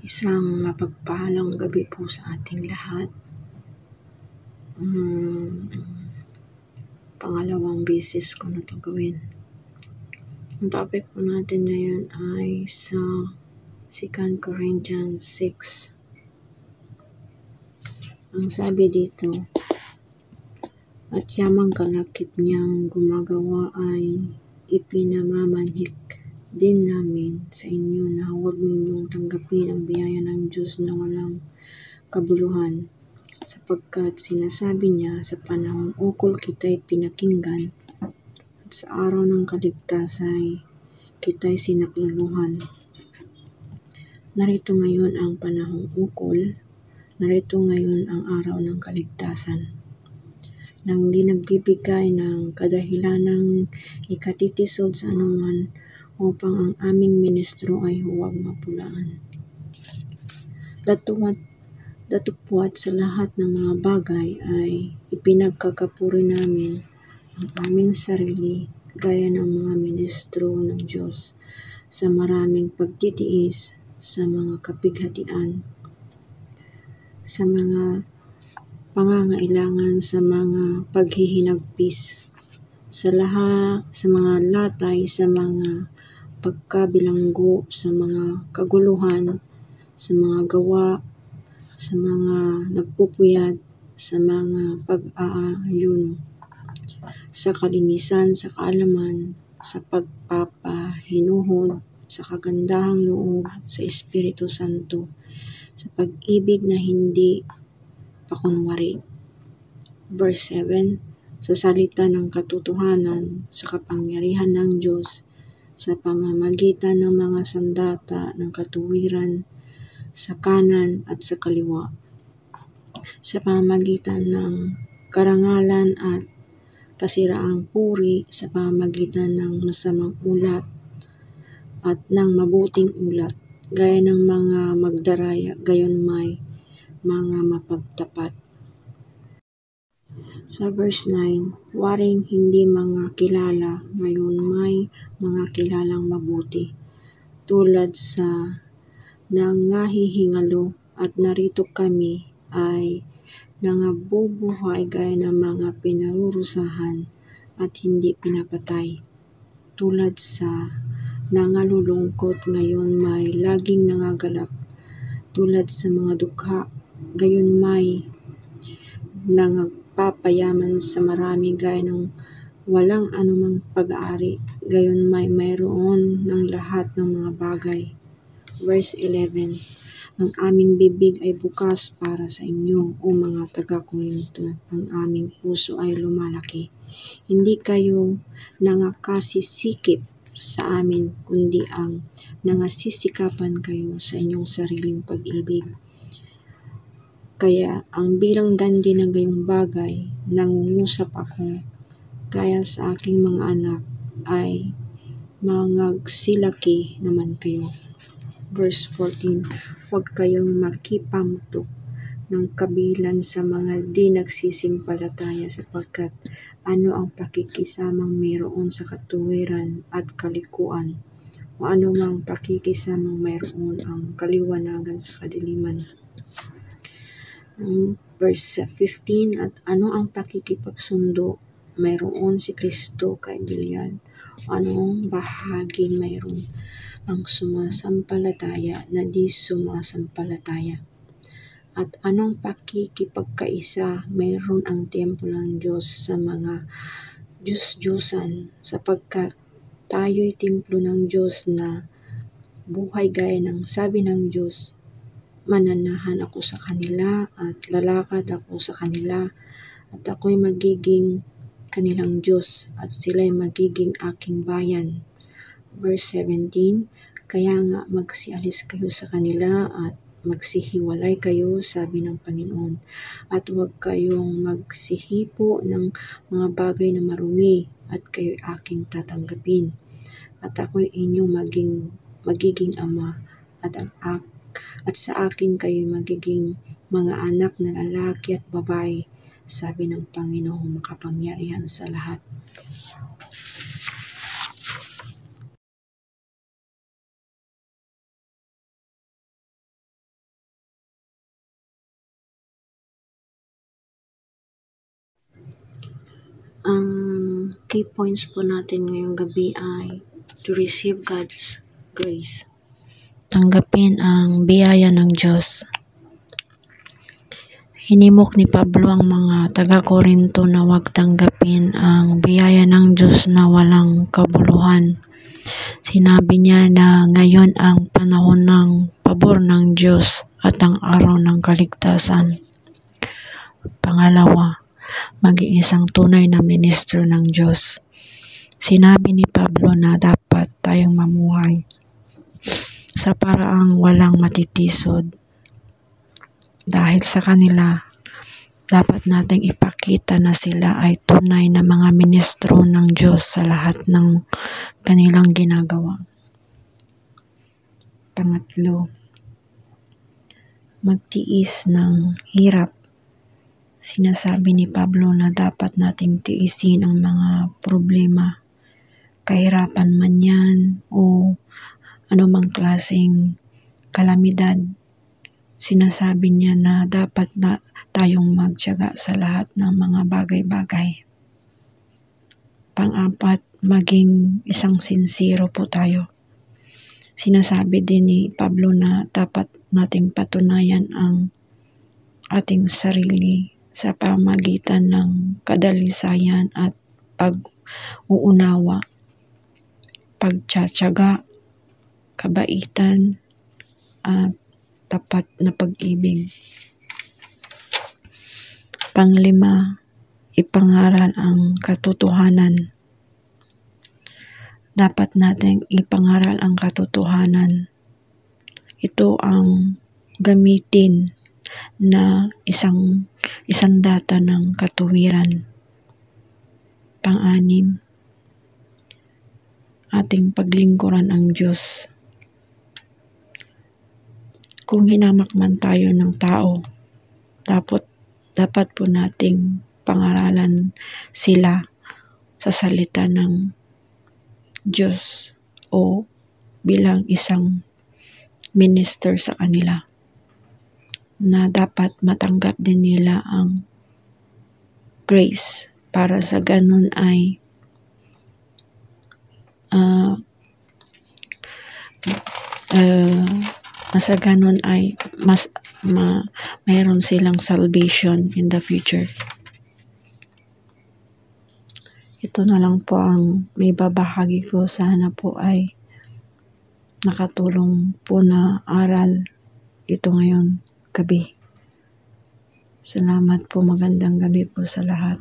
Isang mapagpalang gabi po sa ating lahat. Pangalawang beses ko na ito gawin. Ang topic po natin ngayon ay sa 2 Corinthians 6. Ang sabi dito, at yamang kalakip niyang gumagawa ay ipinamamanhik din namin sa inyo na huwag ninyong tanggapin ang biyaya ng Diyos na walang kabuluhan, sapagkat sinasabi niya sa panahong ukol kita'y pinakinggan at sa araw ng kaligtasan kita'y sinakluluhan. Narito ngayon ang panahong ukol, narito ngayon ang araw ng kaligtasan, nang di nagbibigay ng kadahilanang ikatitisod sa anuman upang ang aming ministro ay huwag mapulaan. Datupwat sa lahat ng mga bagay ay ipinagkakapuri namin ang aming sarili gaya ng mga ministro ng Diyos sa maraming pagtitiis, sa mga kapighatian, sa mga pangangailangan, sa mga paghihinagpis, sa mga latay, sa mga pagkabilanggo, sa mga kaguluhan, sa mga gawa, sa mga nagpupuyat, sa mga pag-aayuno, sa kalinisan, sa kaalaman, sa pagpapahinuhod, sa kagandahang loob, sa Espiritu Santo, sa pag-ibig na hindi pakunwari. Verse 7, sa salita ng katotohanan, sa kapangyarihan ng Diyos, sa pamamagitan ng mga sandata ng katuwiran, sa kanan at sa kaliwa, sa pamamagitan ng karangalan at kasiraang puri, sa pamamagitan ng masamang ulat at ng mabuting ulat, gaya ng mga magdaraya, gayon may mga mapagtapat. Sa verse 9, waring hindi mga kilala, ngayon may mga kilalang mabuti, tulad sa nangahihingalo, at narito kami ay nangabubuhay gaya ng mga pinarurusahan at hindi pinapatay, tulad sa nangalulungkot, ngayon may laging nangagalak, tulad sa mga dukha, gayon may nangpapayaman sa marami, gaya ng walang anumang pag-aari, gayon may mayroon ng lahat ng mga bagay. Verse 11, ang aming bibig ay bukas para sa inyo, o mga taga-Korinto, ang aming puso ay lumalaki. Hindi kayo nangakasisikip sa amin, kundi ang nangasisikapan kayo sa inyong sariling pag-ibig. Kaya ang bilang dandi ng gayong bagay, nangungusap ako, kaya sa aking mga anak ay mangagsilaki naman kayo. Verse 14, huwag kayong makipamutok ng kabilan sa mga di nagsisimpalataya, sapagkat ano ang pakikisamang mayroon sa katuwiran at kalikuan, o ano mang pakikisamang mayroon ang kaliwanagan sa kadiliman. Verse 15, at ano ang pakikipagsundo mayroon si Kristo kay Belial, o anong bahagi mayroon ang sumasampalataya na di sumasampalataya, at anong pakikipagkaisa mayroon ang templo ng Diyos sa mga Diyos-Diyosan, sapagkat tayo'y templo ng Diyos na buhay, gaya ng sabi ng Diyos, mananahan ako sa kanila at lalakad ako sa kanila, at ako'y magiging kanilang Diyos at sila'y magiging aking bayan. Verse 17, kaya nga magsialis kayo sa kanila at magsihiwalay kayo, sabi ng Panginoon, at huwag kayong magsihipo ng mga bagay na marumi, at kayo'y aking tatanggapin, at ako'y inyong magiging ama, at sa akin kayo'y magiging mga anak na lalaki at babae, sabi ng Panginoong makapangyarihan sa lahat. key points po natin ngayong gabi ay to receive God's grace. Tanggapin ang biyaya ng Diyos. Hinimok ni Pablo ang mga taga-Korinto na huwag tanggapin ang biyaya ng Diyos na walang kabuluhan. Sinabi niya na ngayon ang panahon ng pabor ng Diyos at ang araw ng kaligtasan. Pangalawa, maging isang tunay na ministro ng Diyos. Sinabi ni Pablo na dapat tayong mamuhay sa paraang walang matitisod. Dahil sa kanila, dapat nating ipakita na sila ay tunay na mga ministro ng Diyos sa lahat ng kanilang ginagawa. Pangatlo, magtiis ng hirap. Sinasabi ni Pablo na dapat nating tiisin ang mga problema, kahirapan man yan o anumang klaseng kalamidad. Sinasabi niya na dapat na tayong magtiyaga sa lahat ng mga bagay-bagay. Pang-apat, maging isang sincero po tayo. Sinasabi din ni Pablo na dapat nating patunayan ang ating sarili sa pamagitan ng kadalisayan at pag-uunawa, pagtiyatiyaga, kabaitan, at tapat na pag-ibig. Panglima, ipangaral ang katotohanan. Dapat nating ipangaral ang katotohanan. Ito ang gamitin na isang data ng katuwiran. Pang-anim, ating paglingkuran ang Diyos. Kung hinamak man tayo ng tao, dapat po nating pangaralan sila sa salita ng Diyos o bilang isang minister sa kanila, na dapat matanggap din nila ang grace para sa ganun ay mayroon silang salvation in the future. Ito na lang po ang may babahagi ko. Sana po ay nakatulong po na aral ito ngayon gabi. Salamat po, magandang gabi po sa lahat.